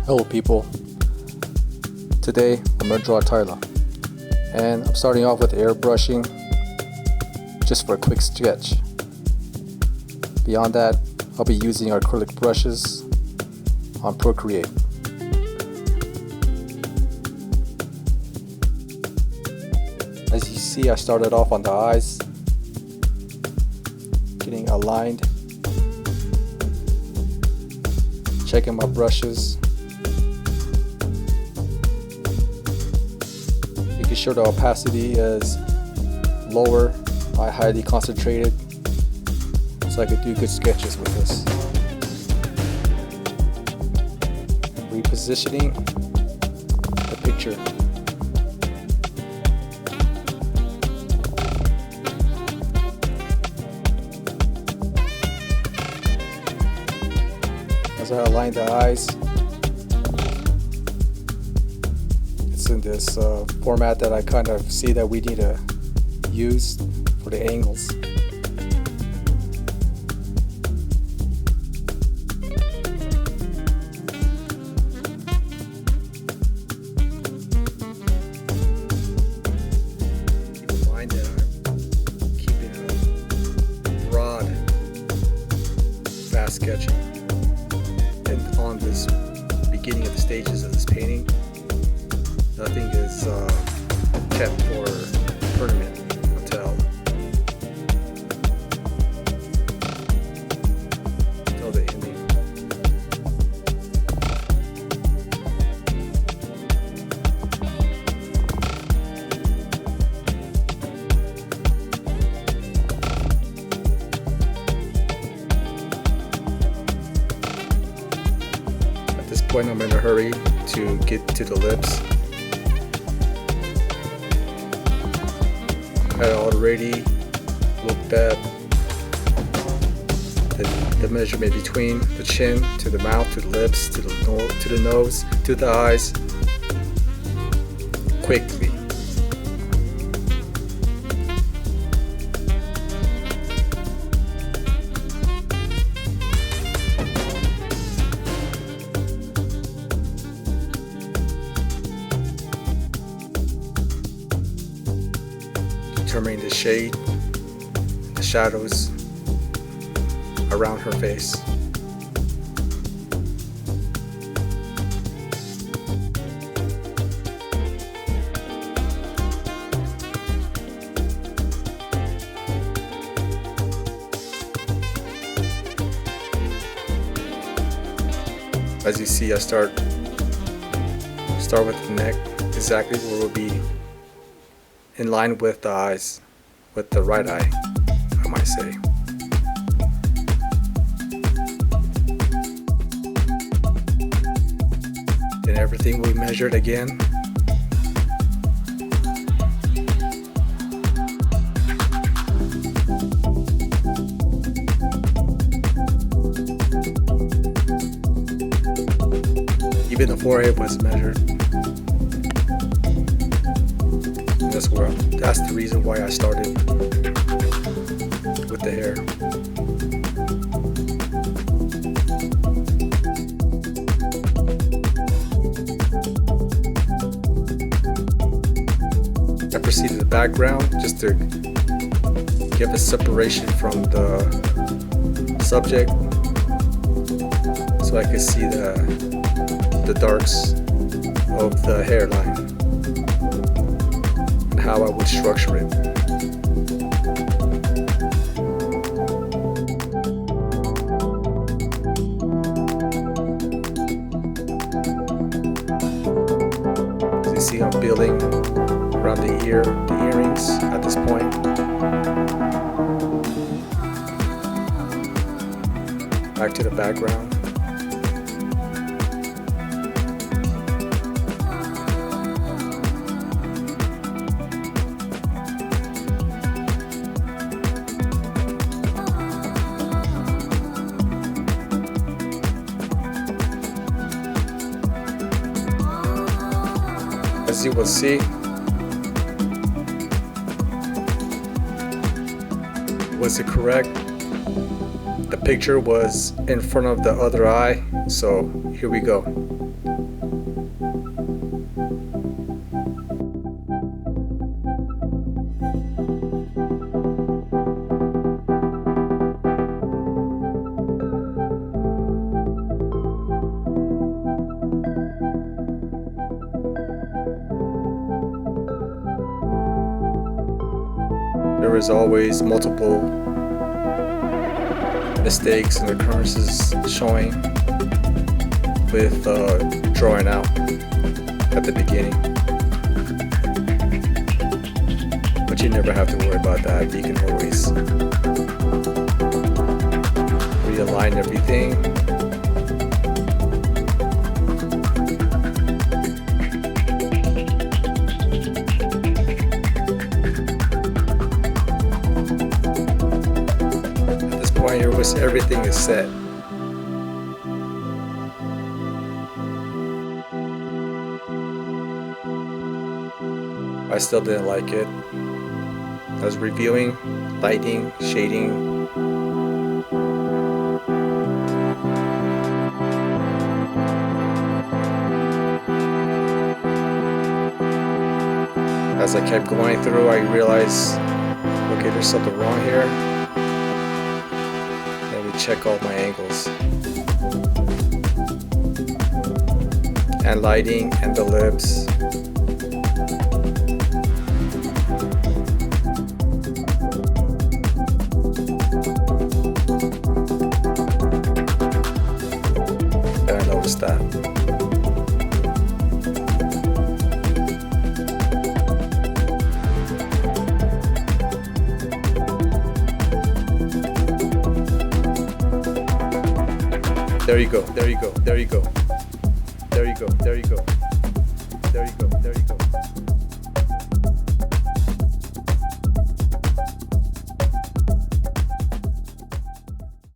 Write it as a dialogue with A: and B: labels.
A: Hello people, today I'm going to draw Tyla, and I'm starting off with airbrushing just for a quick sketch. Beyond that, I'll be using acrylic brushes on Procreate. As you see, I started off on the eyes, getting aligned, checking my brushes, making sure the opacity is lower, I highly concentrated, so I could do good sketches with this. Repositioning the picture. As I align the eyes, it's in this format that I kind of see that we need to use for the angles. Keep in mind that I'm keeping a broad, fast sketching. And on this beginning of the stages of this painting, nothing is kept for permanent until the ending. At this point, I'm in a hurry to get to the lips. I had already looked at the measurement between the chin to the mouth to the lips to the nose to the eyes quickly. Determining the shade, the shadows around her face. As you see, I start with the neck, exactly where we'll be in line with the eyes, with the right eye, I might say. Then everything will be measured again. Even the forehead was measured. That's the reason why I started with the hair. I proceeded to the background just to give a separation from the subject, so I could see the darks of the hairline. How I would structure it. As you see, I'm building around the earrings at this point. Back to the background. As you will see, was it correct the picture was in front of the other eye, so here we go. There is always multiple mistakes and occurrences showing with drawing out at the beginning, but you never have to worry about that. You can always realign everything. Everything is set. I still didn't like it. I was reviewing lighting, shading. As I kept going through, I realized, okay, there's something wrong here. Check all my angles and lighting and the lips. Then I noticed that. There you go, there you go, there you go, there you go, there you go, there you go, there you go.